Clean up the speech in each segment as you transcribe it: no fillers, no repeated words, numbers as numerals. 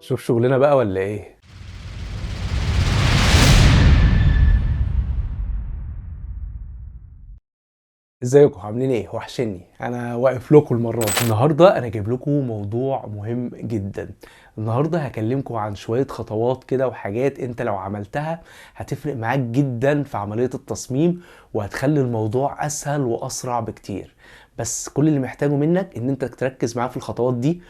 شوف شغلنا بقى ولا ايه؟ ازيكم عاملين ايه؟ وحشني. انا واقف لكم المره دي. النهارده انا جايب لكم موضوع مهم جدا. النهارده هكلمكم عن شويه خطوات كده وحاجات انت لو عملتها هتفرق معاك جدا في عمليه التصميم، وهتخلي الموضوع اسهل واسرع بكتير. بس كل اللي محتاجه منك ان انت تركز معاه في الخطوات دي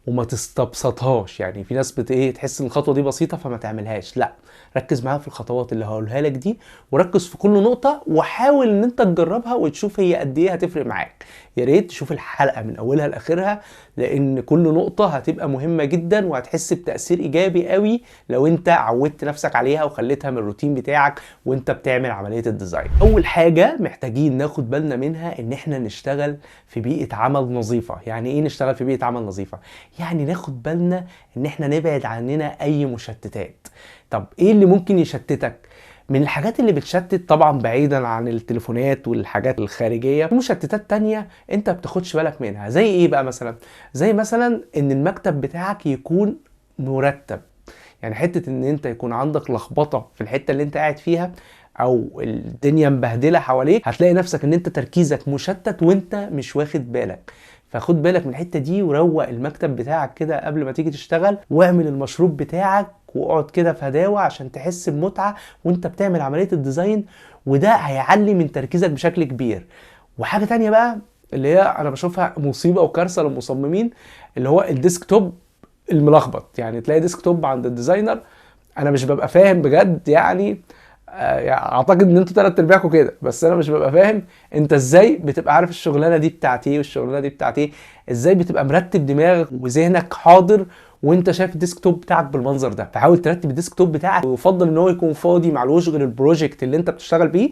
وما تستبسطهاش. يعني في ناس تحس ان الخطوه دي بسيطه فما تعملهاش. لا، ركز معاها في الخطوات اللي هقولها لك دي، وركز في كل نقطه، وحاول ان انت تجربها وتشوف هي قد ايه هتفرق معاك. يا ريت تشوف الحلقه من اولها لاخرها، لان كل نقطه هتبقى مهمه جدا وهتحس بتاثير ايجابي قوي لو انت عودت نفسك عليها وخليتها من الروتين بتاعك وانت بتعمل عمليه الديزاين. اول حاجه محتاجين ناخد بالنا منها ان احنا نشتغل في بيئه عمل نظيفه. يعني ايه نشتغل في بيئه عمل نظيفه؟ يعني ناخد بالنا ان احنا نبعد عننا اي مشتتات. طب ايه اللي ممكن يشتتك؟ من الحاجات اللي بتشتت طبعا بعيدا عن التليفونات والحاجات الخارجية، في مشتتات تانية انت بتاخدش بالك منها. زي ايه بقى مثلا؟ زي مثلا ان المكتب بتاعك يكون مرتب. يعني حتة ان انت يكون عندك لخبطة في الحتة اللي انت قاعد فيها، او الدنيا مبهدلة حواليك، هتلاقي نفسك ان انت تركيزك مشتت وانت مش واخد بالك. فخد بالك من الحتة دي، وروق المكتب بتاعك كده قبل ما تيجي تشتغل، واعمل المشروب بتاعك واقعد كده في هداوة عشان تحس بمتعة وانت بتعمل عملية الديزاين، وده هيعلي من تركيزك بشكل كبير. وحاجة تانية بقى اللي هي انا بشوفها مصيبة وكارثة للمصممين، اللي هو الديسكتوب الملخبط. يعني تلاقي ديسكتوب عند الديزاينر، انا مش ببقى فاهم بجد. يعني اعتقد ان انتوا تلات ارباعكم كده، بس انا مش ببقى فاهم انت ازاي بتبقى عارف الشغلانه دي بتاعت ايه والشغلانه دي بتاعت ايه. ازاي بتبقى مرتب دماغك وذهنك حاضر وانت شايف الديسكتوب بتاعك بالمنظر ده؟ فحاول ترتب الديسكتوب بتاعك، ويفضل ان هو يكون فاضي معلوش غير البروجكت اللي انت بتشتغل بيه.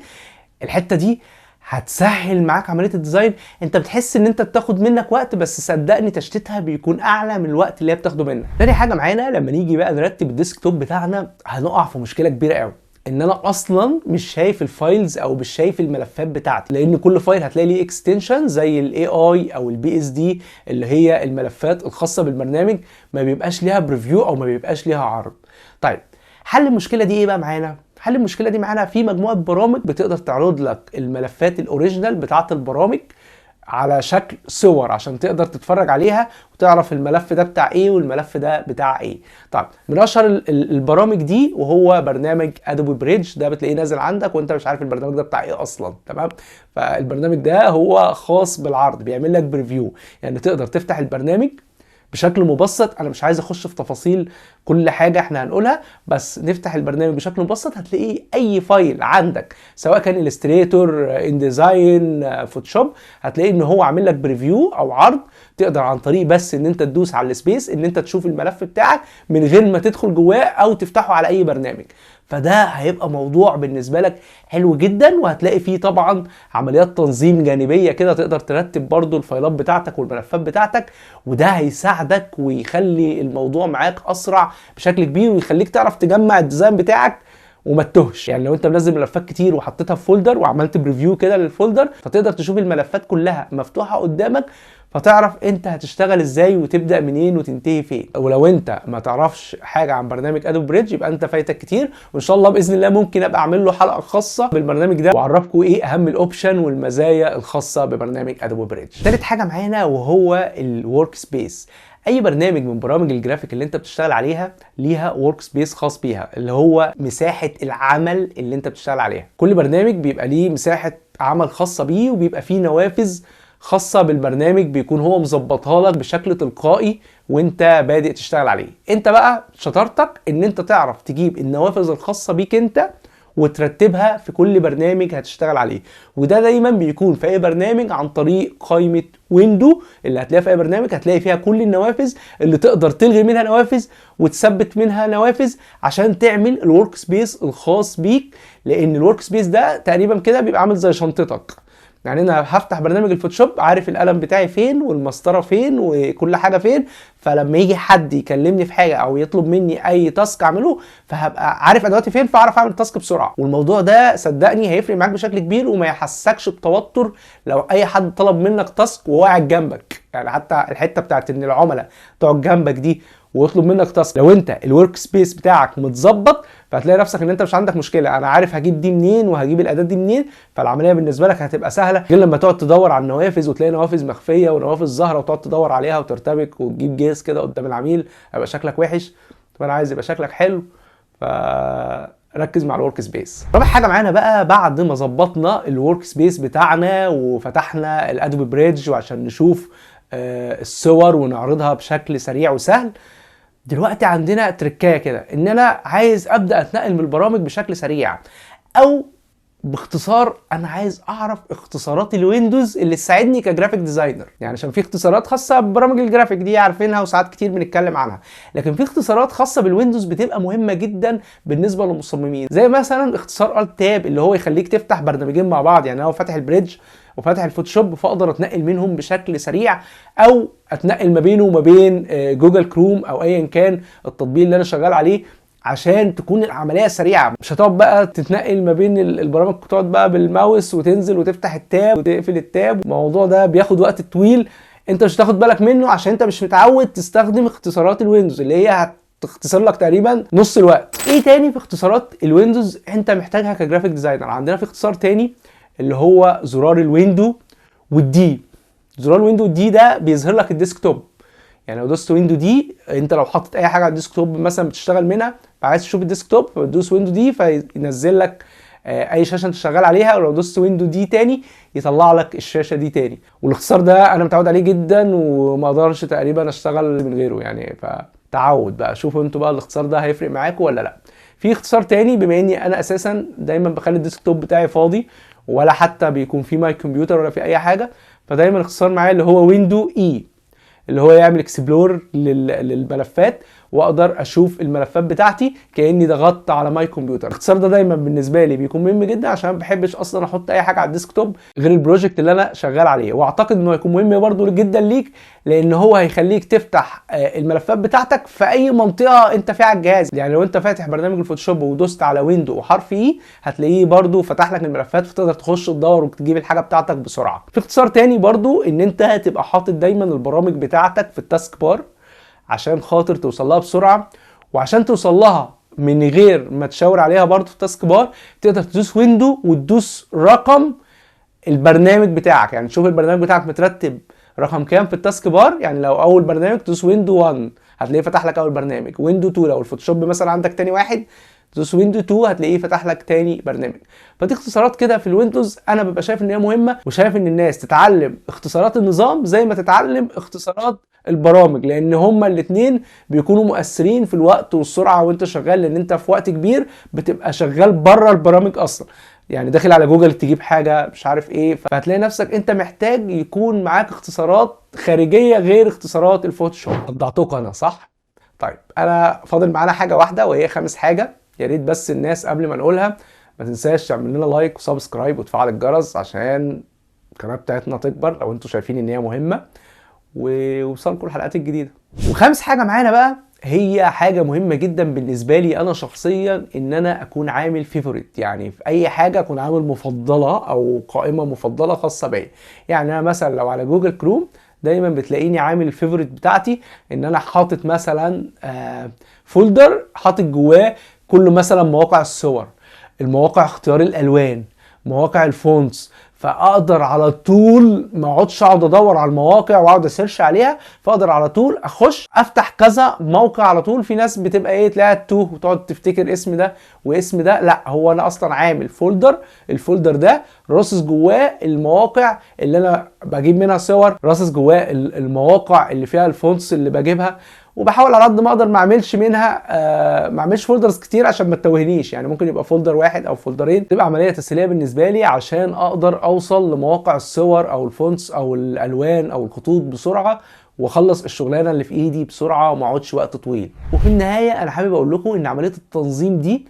الحته دي هتسهل معاك عمليه الديزاين. انت بتحس ان انت بتاخد منك وقت، بس صدقني تشتيتها بيكون اعلى من الوقت اللي هي بتاخده منك. تاني حاجه معانا، لما نيجي بقى نرتب الديسكتوب بتاعنا هنقع في مشكله كبيره قوي، ان انا اصلا مش شايف الفايلز او مش شايف الملفات بتاعتي. لان كل فايل هتلاقي ليه اكستنشن زي الاي اي او البي اس دي، اللي هي الملفات الخاصه بالبرنامج، ما بيبقاش ليها بريفيو او ما بيبقاش ليها عرض. طيب، حل المشكله دي ايه بقى معانا؟ حل المشكله دي معانا في مجموعه برامج بتقدر تعرض لك الملفات الاوريجينال بتاعه البرامج على شكل صور عشان تقدر تتفرج عليها وتعرف الملف ده بتاع ايه والملف ده بتاع ايه. طيب، من اشهر البرامج دي وهو برنامج ادوبي بريدج. ده بتلاقيه نازل عندك وانت مش عارف البرنامج ده بتاع ايه اصلا. تمام؟ فالبرنامج ده هو خاص بالعرض، بيعمل لك بريفيو. يعني تقدر تفتح البرنامج بشكل مبسط. انا مش عايز اخش في تفاصيل كل حاجه احنا هنقولها، بس نفتح البرنامج بشكل مبسط هتلاقيه اي فايل عندك سواء كان الستريتور، انديزاين، فوتوشوب، هتلاقيه ان هو عامل لك بريفيو او عرض. تقدر عن طريق بس ان انت تدوس على السبيس ان انت تشوف الملف بتاعك من غير ما تدخل جواه او تفتحه على اي برنامج. فده هيبقى موضوع بالنسبه لك حلو جدا، وهتلاقي فيه طبعا عمليات تنظيم جانبيه كده، تقدر ترتب برضو الفايلات بتاعتك والملفات بتاعتك، وده هيساعدك ويخلي الموضوع معاك اسرع بشكل كبير، ويخليك تعرف تجمع الديزاين بتاعك وما تتوهش. يعني لو انت منزل ملفات كتير وحطيتها في فولدر وعملت بريفيو كده للفولدر، فتقدر تشوف الملفات كلها مفتوحه قدامك، فتعرف انت هتشتغل ازاي وتبدا منين وتنتهي فين. ولو انت ما تعرفش حاجه عن برنامج ادوبي بريدج يبقى انت فايتك كتير، وان شاء الله باذن الله ممكن ابقى اعمل له حلقه خاصه بالبرنامج ده واعرفكم ايه اهم الاوبشن والمزايا الخاصه ببرنامج ادوبي بريدج. ثالث حاجه معانا وهو الورك سبيس. اي برنامج من برامج الجرافيك اللي انت بتشتغل عليها ليها ورك سبيس خاص بيها، اللي هو مساحه العمل اللي انت بتشتغل عليها. كل برنامج بيبقى ليه مساحه عمل خاصه بيه، وبيبقى فيه نوافذ خاصه بالبرنامج بيكون هو مظبطها لك بشكل تلقائي وانت بادئ تشتغل عليه. انت بقى شطارتك ان انت تعرف تجيب النوافذ الخاصه بيك انت وترتبها في كل برنامج هتشتغل عليه. وده دايما بيكون في اي برنامج عن طريق قائمه ويندو اللي هتلاقيها في اي برنامج، هتلاقي فيها كل النوافذ اللي تقدر تلغي منها نوافذ وتثبت منها نوافذ عشان تعمل الورك سبيس الخاص بيك. لان الورك سبيس ده تقريبا كده بيبقى عامل زي شنطتك. يعني انا هفتح برنامج الفوتوشوب عارف القلم بتاعي فين والمسطره فين وكل حاجه فين، فلما يجي حد يكلمني في حاجه او يطلب مني اي تاسك اعمله فهبقى عارف ادواتي فين، فاعرف اعمل التاسك بسرعه. والموضوع ده صدقني هيفرق معاك بشكل كبير وما يحسكش بتوتر لو اي حد طلب منك تاسك وهو قاعد جنبك. يعني حتى الحته بتاعت ان العملاء تقعد جنبك دي ويطلب منك تاسك. لو انت الورك سبيس بتاعك متظبط فهتلاقي نفسك ان انت مش عندك مشكله، انا عارف هجيب دي منين وهجيب الاداه دي منين، فالعمليه بالنسبه لك هتبقى سهله، غير لما تقعد تدور على النوافذ وتلاقي نوافذ مخفيه ونوافذ ظاهره وتقعد تدور عليها وترتبك وتجيب جهاز كده قدام العميل هيبقى شكلك وحش. طب انا عايز يبقى شكلك حلو، فركز مع الورك سبيس. رابع حاجه معانا بقى، بعد ما ظبطنا الورك سبيس بتاعنا وفتحنا الادوبي بريدج وعشان نشوف الصور ونعرضها بشكل سريع وسهل، دلوقتي عندنا تركايه كده ان انا عايز ابدا اتنقل من البرامج بشكل سريع، او باختصار انا عايز اعرف اختصارات الويندوز اللي تساعدني كجرافيك ديزاينر. يعني عشان في اختصارات خاصه ببرامج الجرافيك دي عارفينها وساعات كتير بنتكلم عنها، لكن في اختصارات خاصه بالويندوز بتبقى مهمه جدا بالنسبه للمصممين، زي مثلا اختصار الت تاب اللي هو يخليك تفتح برنامجين مع بعض. يعني انا لو فاتح البريدج وفاتح الفوتوشوب فاقدر اتنقل منهم بشكل سريع، او اتنقل ما بينه وما بين جوجل كروم او ايا كان التطبيق اللي انا شغال عليه، عشان تكون العمليه سريعه. مش هتقعد بقى تتنقل ما بين البرامج، تقعد بقى بالماوس وتنزل وتفتح التاب وتقفل التاب، الموضوع ده بياخد وقت طويل انت مش هتاخد بالك منه عشان انت مش متعود تستخدم اختصارات الويندوز اللي هي هتختصر لك تقريبا نص الوقت. ايه تاني في اختصارات الويندوز انت محتاجها كجرافيك ديزاينر؟ عندنا في اختصار تاني اللي هو زرار الويندو والدي. زرار الويندو والدي ده بيظهر لك الديسكتوب، يعني لو دوست ويندو دي انت لو حاطط اي حاجه على الديسكتوب مثلا بتشتغل منها فعايز تشوف الديسكتوب فبتدوس ويندو دي فينزل لك اي شاشه انت شغال عليها، ولو دوست ويندو دي تاني يطلع لك الشاشه دي تاني. والاختصار ده انا متعود عليه جدا وما اقدرش تقريبا اشتغل من غيره، يعني فتعود بقى. شوفوا انتوا بقى الاختصار ده هيفرق معاكم ولا لا. في اختصار تاني، بما اني انا اساسا دايما بخلي الديسكتوب بتاعي فاضي ولا حتى بيكون في ماي كمبيوتر ولا في اي حاجه، فدايما الاختصار معايا اللي هو ويندو اي، اللي هو يعمل اكسبلور للملفات واقدر اشوف الملفات بتاعتي كاني ضغطت على ماي كمبيوتر. الاختصار ده دايما بالنسبه لي بيكون مهم جدا عشان ما بحبش اصلا احط اي حاجه على الديسكتوب غير البروجكت اللي انا شغال عليه، واعتقد انه هيكون مهم برضو جدا ليك لان هو هيخليك تفتح الملفات بتاعتك في اي منطقه انت فيها على الجهاز. يعني لو انت فاتح برنامج الفوتوشوب ودوست على ويندو وحرف اي هتلاقيه برضو فتح لك الملفات فتقدر تخش تدور وتجيب الحاجه بتاعتك بسرعه. في اختصار تاني برضو ان انت تبقى حاطط دايما البرامج بتاعتك في التاسك بار عشان خاطر توصل لها بسرعه، وعشان توصل لها من غير ما تشاور عليها برضو في التاسك بار تقدر تدوس ويندو وتدوس رقم البرنامج بتاعك. يعني تشوف البرنامج بتاعك مترتب رقم كام في التاسك بار، يعني لو اول برنامج تدوس ويندو 1 هتلاقيه فتح لك اول برنامج، ويندو 2 لو الفوتوشوب مثلا عندك تاني واحد تدوس ويندو 2 هتلاقيه فتح لك تاني برنامج. فدي اختصارات كده في الويندوز انا ببقى شايف ان هي مهمه، وشايف ان الناس تتعلم اختصارات النظام زي ما تتعلم اختصارات البرامج، لان هما الاثنين بيكونوا مؤثرين في الوقت والسرعه وانت شغال، لان انت في وقت كبير بتبقى شغال بره البرامج اصلا، يعني داخل على جوجل تجيب حاجه مش عارف ايه، فهتلاقي نفسك انت محتاج يكون معاك اختصارات خارجيه غير اختصارات الفوتوشوب. ابدعتوك انا صح؟ طيب انا فاضل معانا حاجه واحده وهي خامس حاجه، يا ريت بس الناس قبل ما نقولها ما تنساش تعمل لنا لايك وسبسكرايب وتفعل الجرس عشان القناه بتاعتنا تكبر لو انتوا شايفين ان هي مهمه ويوصلكم الحلقات الجديده. وخامس حاجه معانا بقى هي حاجه مهمه جدا بالنسبه لي انا شخصيا، ان انا اكون عامل فيفوريت، يعني في اي حاجه اكون عامل مفضله او قائمه مفضله خاصه بيا. يعني انا مثلا لو على جوجل كروم دايما بتلاقيني عامل الفيفوريت بتاعتي ان انا حاطط مثلا فولدر حاطط جواه كله مثلا مواقع الصور، المواقع اختيار الالوان، مواقع الفونتس، فاقدر على طول ما اقعدش اقعد ادور على المواقع واقعد اسيرش عليها، فاقدر على طول اخش افتح كذا موقع على طول. في ناس بتبقى ايه تلاقيها تتوه وتقعد تفتكر اسم ده واسم ده، لا هو انا اصلا عامل فولدر، الفولدر ده راصص جواه المواقع اللي انا بجيب منها صور، راصص جواه المواقع اللي فيها الفونتس اللي بجيبها، وبحاول على قد ما اقدر ما اعملش منها ما اعملش فولدرز كتير عشان ما تتوهنيش، يعني ممكن يبقى فولدر واحد او فولدرين، تبقى عمليه تسهيليه بالنسبه لي عشان اقدر اوصل لمواقع الصور او الفونتس او الالوان او الخطوط بسرعه واخلص الشغلانه اللي في ايدي بسرعه وما اقعدش وقت طويل. وفي النهايه انا حابب اقول لكم ان عمليه التنظيم دي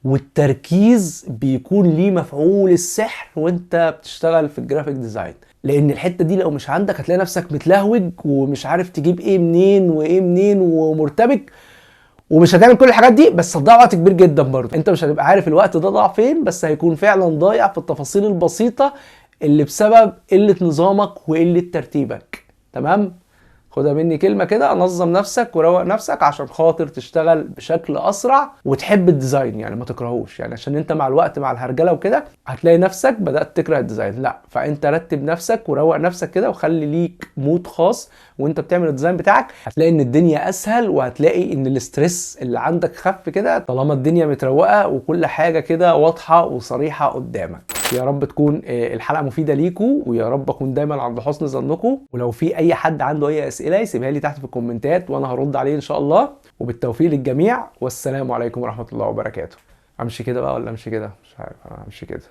والتركيز بيكون ليه مفعول السحر وانت بتشتغل في الجرافيك ديزاين، لان الحته دي لو مش عندك هتلاقي نفسك متلهوج ومش عارف تجيب ايه منين وايه منين ومرتبك، ومش هتعمل كل الحاجات دي بس هتضيع وقت كبير جدا برضه. انت مش هتبقى عارف الوقت ده ضاع فين، بس هيكون فعلا ضايع في التفاصيل البسيطه اللي بسبب قله نظامك وقله ترتيبك. تمام؟ خدها مني كلمه كده، نظم نفسك وروق نفسك عشان خاطر تشتغل بشكل اسرع وتحب الديزاين، يعني ما تكرهوش، يعني عشان انت مع الوقت مع الهرجله وكده هتلاقي نفسك بدات تكره الديزاين. لا، فانت رتب نفسك وروق نفسك كده وخلي ليك مود خاص وانت بتعمل الديزاين بتاعك، هتلاقي ان الدنيا اسهل، وهتلاقي ان الاسترس اللي عندك خف كده طالما الدنيا متروقه وكل حاجه كده واضحه وصريحه قدامك. يا رب تكون الحلقه مفيده ليكم، ويا رب اكون دايما عند حسن ظنكم، ولو في اي حد عنده اي اسئله يسيبها لي تحت في الكومنتات وانا هرد عليه ان شاء الله. وبالتوفيق للجميع، والسلام عليكم ورحمه الله وبركاته. امشي كده بقى ولا امشي كده؟ مش عارف، امشي كده.